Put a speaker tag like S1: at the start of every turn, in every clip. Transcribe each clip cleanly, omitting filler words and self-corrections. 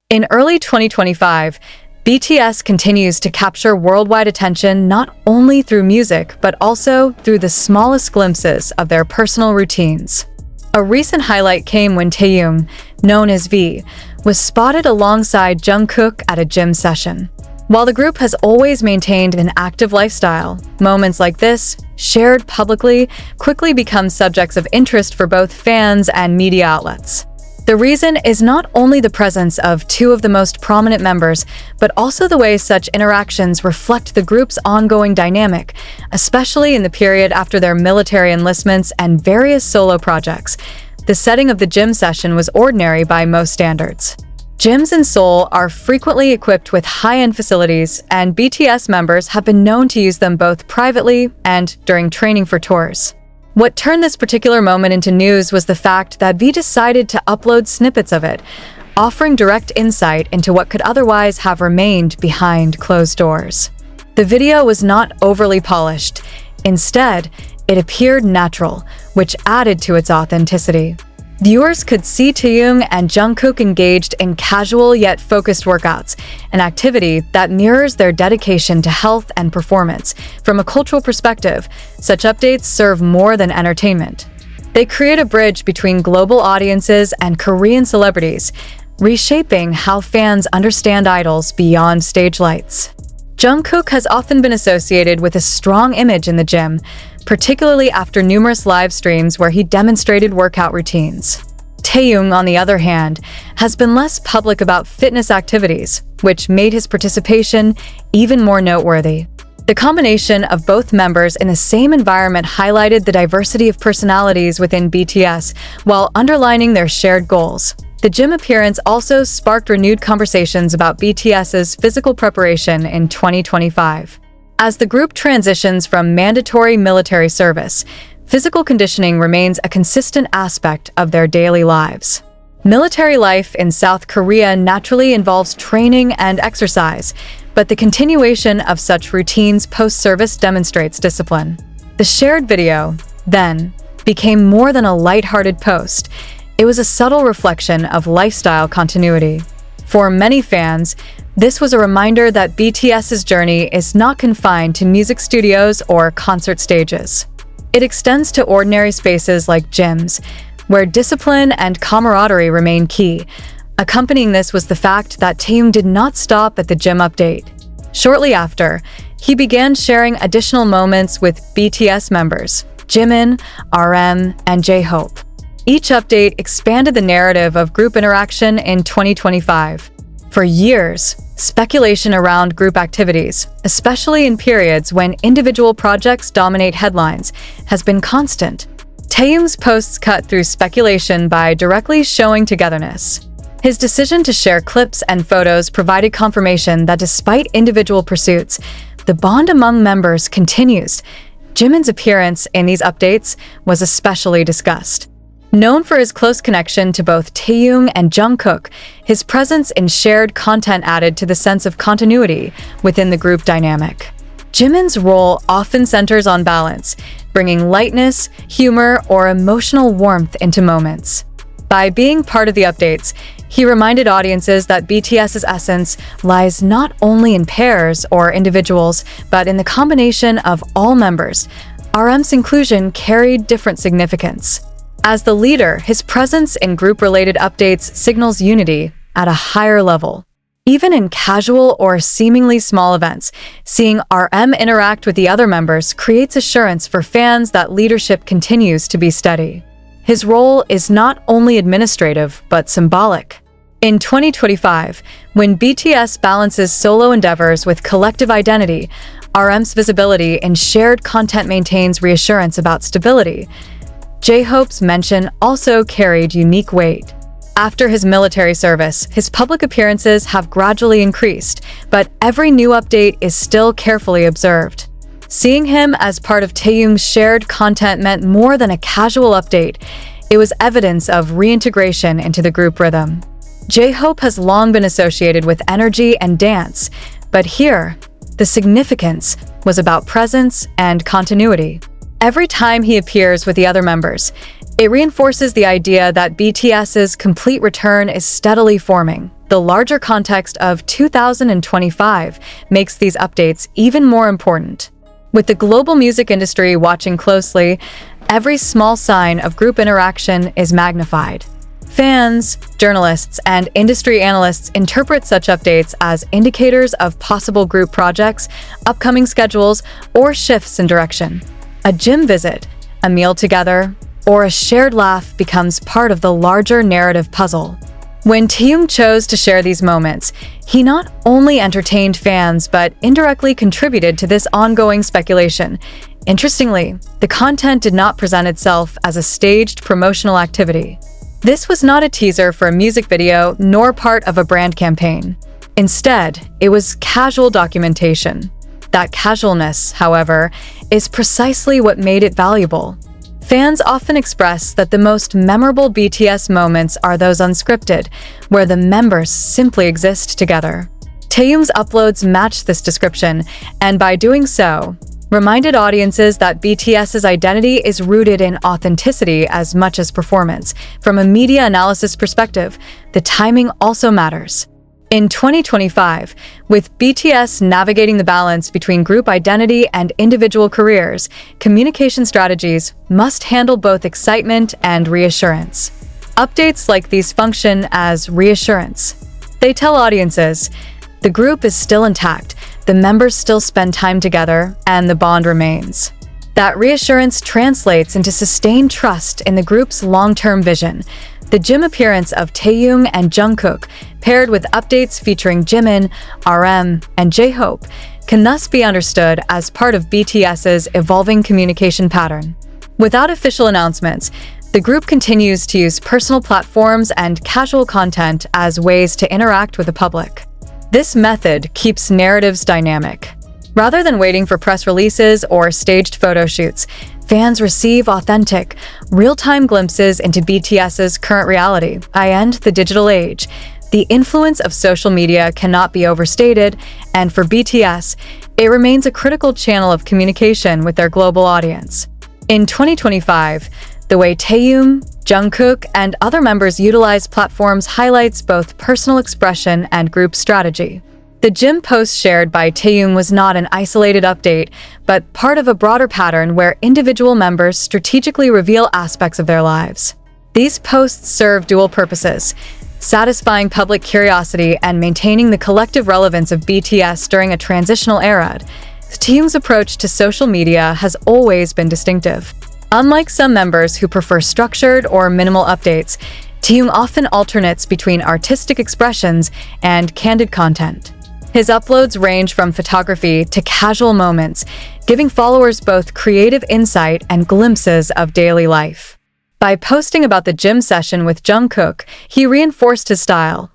S1: In early 2025, BTS continues to capture worldwide attention not only through music, but also through the smallest glimpses of their personal routines. A recent highlight came when Taehyung, known as V, was spotted alongside Jungkook at a gym session. While the group has always maintained an active lifestyle, moments like this, shared publicly, quickly become subjects of interest for both fans and media outlets. The reason is not only the presence of two of the most prominent members, but also the way such interactions reflect the group's ongoing dynamic, especially in the period after their military enlistments and various solo projects. The setting of the gym session was ordinary by most standards. Gyms in Seoul are frequently equipped with high-end facilities, and BTS members have been known to use them both privately and during training for tours. What turned this particular moment into news was the fact that V decided to upload snippets of it, offering direct insight into what could otherwise have remained behind closed doors. The video was not overly polished. Instead, it appeared natural, which added to its authenticity. Viewers could see Taehyung and Jungkook engaged in casual yet focused workouts, an activity that mirrors their dedication to health and performance. From a cultural perspective, such updates serve more than entertainment. They create a bridge between global audiences and Korean celebrities, reshaping how fans understand idols beyond stage lights. Jungkook has often been associated with a strong image in the gym, particularly after numerous live streams where he demonstrated workout routines. Taehyung, on the other hand, has been less public about fitness activities, which made his participation even more noteworthy. The combination of both members in the same environment highlighted the diversity of personalities within BTS while underlining their shared goals. The gym appearance also sparked renewed conversations about BTS's physical preparation in 2025. As the group transitions from mandatory military service, physical conditioning remains a consistent aspect of their daily lives. Military life in South Korea naturally involves training and exercise, but the continuation of such routines post-service demonstrates discipline. The shared video, then, became more than a lighthearted post. It was a subtle reflection of lifestyle continuity. For many fans, this was a reminder that BTS's journey is not confined to music studios or concert stages. It extends to ordinary spaces like gyms, where discipline and camaraderie remain key. Accompanying this was the fact that Taehyung did not stop at the gym update. Shortly after, he began sharing additional moments with BTS members, Jimin, RM, and J-Hope. Each update expanded the narrative of group interaction in 2025. For years, speculation around group activities, especially in periods when individual projects dominate headlines, has been constant. Taehyung's posts cut through speculation by directly showing togetherness. His decision to share clips and photos provided confirmation that despite individual pursuits, the bond among members continues. Jimin's appearance in these updates was especially discussed. Known for his close connection to both Taehyung and Jungkook, his presence in shared content added to the sense of continuity within the group dynamic. Jimin's role often centers on balance, bringing lightness, humor, or emotional warmth into moments. By being part of the updates, he reminded audiences that BTS's essence lies not only in pairs or individuals, but in the combination of all members. RM's inclusion carried different significance. As the leader, his presence in group-related updates signals unity at a higher level. Even in casual or seemingly small events, seeing RM interact with the other members creates assurance for fans that leadership continues to be steady. His role is not only administrative, but symbolic. In 2025, when BTS balances solo endeavors with collective identity, RM's visibility in shared content maintains reassurance about stability. J-Hope's mention also carried unique weight. After his military service, his public appearances have gradually increased, but every new update is still carefully observed. Seeing him as part of Taehyung's shared content meant more than a casual update. It was evidence of reintegration into the group rhythm. J-Hope has long been associated with energy and dance, but here, the significance was about presence and continuity. Every time he appears with the other members, it reinforces the idea that BTS's complete return is steadily forming, the larger context of 2025 makes these updates even more important. With the global music industry watching closely, every small sign of group interaction is magnified. Fans, journalists, and industry analysts interpret such updates as indicators of possible group projects, upcoming schedules, or shifts in direction. A gym visit, a meal together, or a shared laugh becomes part of the larger narrative puzzle. When Taeyong chose to share these moments, he not only entertained fans but indirectly contributed to this ongoing speculation. Interestingly, the content did not present itself as a staged promotional activity. This was not a teaser for a music video nor part of a brand campaign. Instead, it was casual documentation. That casualness, however, is precisely what made it valuable. Fans often express that the most memorable BTS moments are those unscripted, where the members simply exist together. Taeyong's uploads match this description, and by doing so, reminded audiences that BTS's identity is rooted in authenticity as much as performance. From a media analysis perspective, the timing also matters. In 2025, with BTS navigating the balance between group identity and individual careers, communication strategies must handle both excitement and reassurance. Updates like these function as reassurance. They tell audiences, the group is still intact, the members still spend time together, and the bond remains. That reassurance translates into sustained trust in the group's long-term vision. The gym appearance of Taeyong and Jungkook, paired with updates featuring Jimin, RM, and J-Hope, can thus be understood as part of BTS's evolving communication pattern. Without official announcements, the group continues to use personal platforms and casual content as ways to interact with the public. This method keeps narratives dynamic. Rather than waiting for press releases or staged photo shoots, fans receive authentic, real-time glimpses into BTS's current reality. And the digital age. The influence of social media cannot be overstated, and for BTS, it remains a critical channel of communication with their global audience. In 2025, the way Taeyong, Jungkook, and other members utilize platforms highlights both personal expression and group strategy. The gym post shared by Taeyong was not an isolated update, but part of a broader pattern where individual members strategically reveal aspects of their lives. These posts serve dual purposes, satisfying public curiosity and maintaining the collective relevance of BTS during a transitional era. Taeyong's approach to social media has always been distinctive. Unlike some members who prefer structured or minimal updates, Taeyong often alternates between artistic expressions and candid content. His uploads range from photography to casual moments, giving followers both creative insight and glimpses of daily life. By posting about the gym session with Jungkook, he reinforced his style.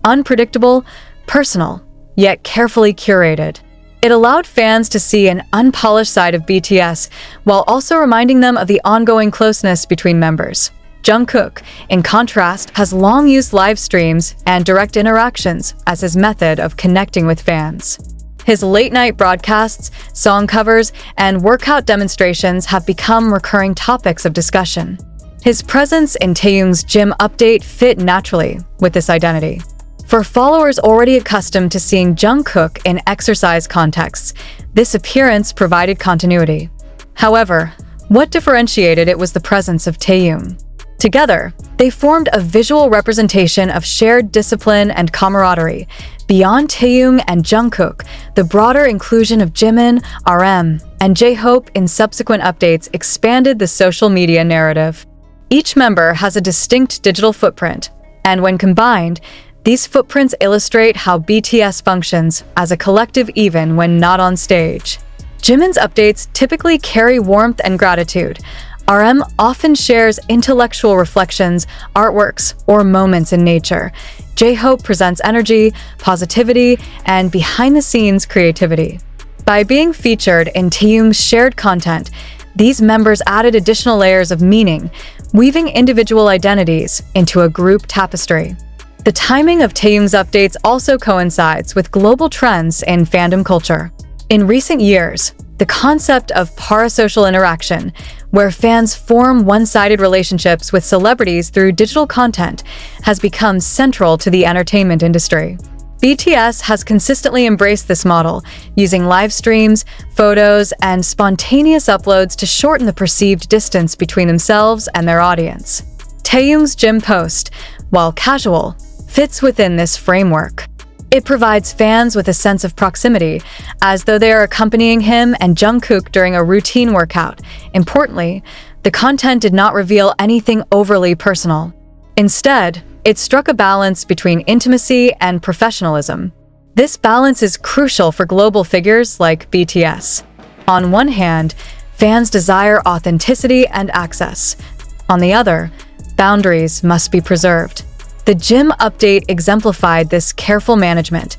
S1: Unpredictable, personal, yet carefully curated. It allowed fans to see an unpolished side of BTS, while also reminding them of the ongoing closeness between members. Jungkook, in contrast, has long used live streams and direct interactions as his method of connecting with fans. His late-night broadcasts, song covers, and workout demonstrations have become recurring topics of discussion. His presence in Taeyong's gym update fit naturally with this identity. For followers already accustomed to seeing Jungkook in exercise contexts, this appearance provided continuity. However, what differentiated it was the presence of Taeyong. Together, they formed a visual representation of shared discipline and camaraderie. Beyond Taeyong and Jungkook, the broader inclusion of Jimin, RM, and J-Hope in subsequent updates expanded the social media narrative. Each member has a distinct digital footprint, and when combined, these footprints illustrate how BTS functions as a collective even when not on stage. Jimin's updates typically carry warmth and gratitude. RM often shares intellectual reflections, artworks, or moments in nature. J-Hope presents energy, positivity, and behind-the-scenes creativity. By being featured in Taeyong's shared content, these members added additional layers of meaning, weaving individual identities into a group tapestry. The timing of Taeyong's updates also coincides with global trends in fandom culture. In recent years, The concept of parasocial interaction, where fans form one-sided relationships with celebrities through digital content, has become central to the entertainment industry. BTS has consistently embraced this model, using live streams, photos, and spontaneous uploads to shorten the perceived distance between themselves and their audience. Taehyung's gym post, while casual, fits within this framework. It provides fans with a sense of proximity, as though they are accompanying him and Jungkook during a routine workout. Importantly, the content did not reveal anything overly personal. Instead, it struck a balance between intimacy and professionalism. This balance is crucial for global figures like BTS. On one hand, fans desire authenticity and access. On the other, boundaries must be preserved. The gym update exemplified this careful management,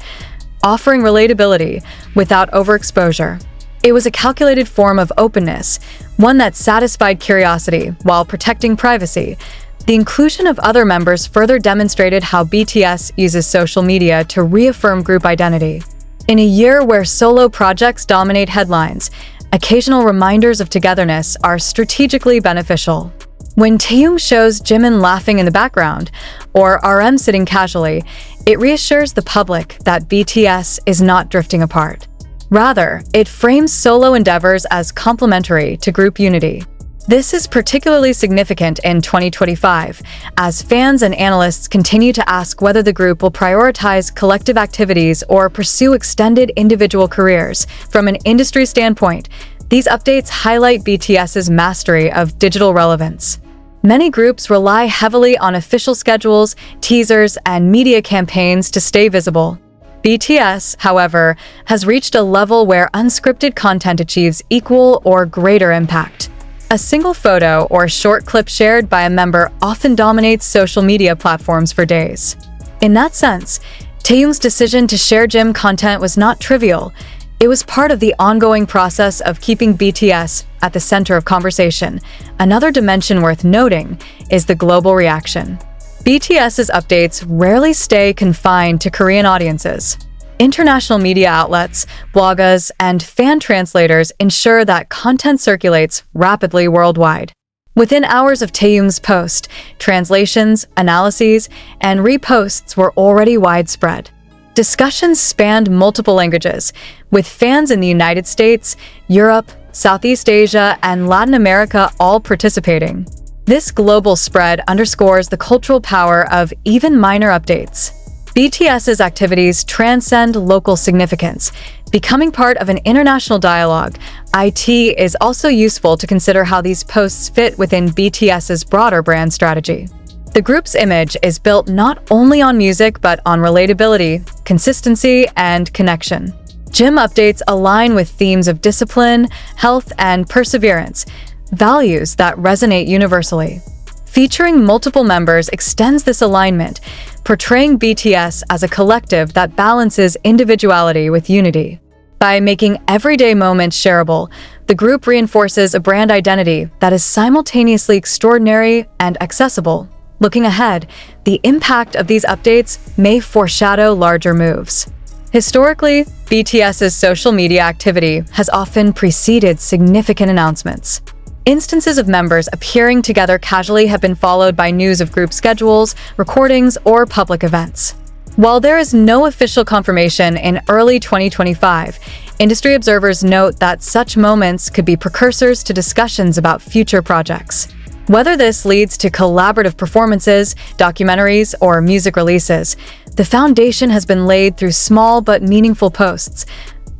S1: offering relatability without overexposure. It was a calculated form of openness, one that satisfied curiosity while protecting privacy. The inclusion of other members further demonstrated how BTS uses social media to reaffirm group identity. In a year where solo projects dominate headlines, occasional reminders of togetherness are strategically beneficial. When Taehyung shows Jimin laughing in the background, or RM sitting casually, it reassures the public that BTS is not drifting apart. Rather, it frames solo endeavors as complementary to group unity. This is particularly significant in 2025, as fans and analysts continue to ask whether the group will prioritize collective activities or pursue extended individual careers. From an industry standpoint, these updates highlight BTS's mastery of digital relevance. Many groups rely heavily on official schedules, teasers, and media campaigns to stay visible. BTS, however, has reached a level where unscripted content achieves equal or greater impact. A single photo or short clip shared by a member often dominates social media platforms for days. In that sense, Taehyung's decision to share gym content was not trivial. It was part of the ongoing process of keeping BTS at the center of conversation. Another dimension worth noting is the global reaction. BTS's updates rarely stay confined to Korean audiences. International media outlets, bloggers, and fan translators ensure that content circulates rapidly worldwide. Within hours of Taehyung's post, translations, analyses, and reposts were already widespread. Discussions spanned multiple languages, with fans in the United States, Europe, Southeast Asia, and Latin America all participating. This global spread underscores the cultural power of even minor updates. BTS's activities transcend local significance. Becoming part of an international dialogue, it is also useful to consider how these posts fit within BTS's broader brand strategy. The group's image is built not only on music but on relatability, consistency, and connection. Gym updates align with themes of discipline, health, and perseverance, values that resonate universally. Featuring multiple members extends this alignment, portraying BTS as a collective that balances individuality with unity. By making everyday moments shareable, the group reinforces a brand identity that is simultaneously extraordinary and accessible. Looking ahead, the impact of these updates may foreshadow larger moves. Historically, BTS's social media activity has often preceded significant announcements. Instances of members appearing together casually have been followed by news of group schedules, recordings, or public events. While there is no official confirmation in early 2025, industry observers note that such moments could be precursors to discussions about future projects. Whether this leads to collaborative performances, documentaries, or music releases, the foundation has been laid through small but meaningful posts.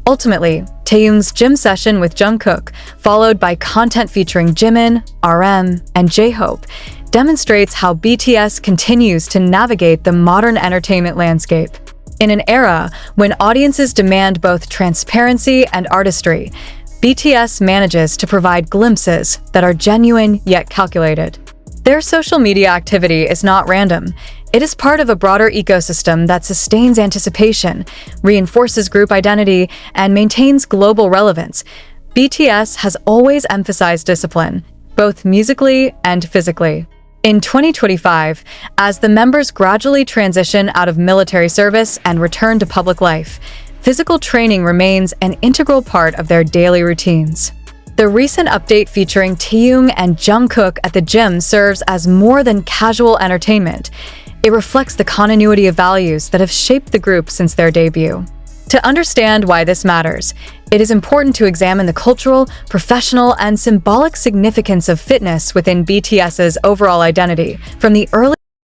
S1: Ultimately, Taehyung's gym session with Jungkook, followed by content featuring Jimin, RM, and J-Hope, demonstrates how BTS continues to navigate the modern entertainment landscape. In an era when audiences demand both transparency and artistry, BTS manages to provide glimpses that are genuine yet calculated. Their social media activity is not random. It is part of a broader ecosystem that sustains anticipation, reinforces group identity, and maintains global relevance. BTS has always emphasized discipline, both musically and physically. In 2025, as the members gradually transition out of military service and return to public life, physical training remains an integral part of their daily routines. The recent update featuring Taeyong and Jungkook at the gym serves as more than casual entertainment. It reflects the continuity of values that have shaped the group since their debut. To understand why this matters, it is important to examine the cultural, professional, and symbolic significance of fitness within BTS's overall identity. From the early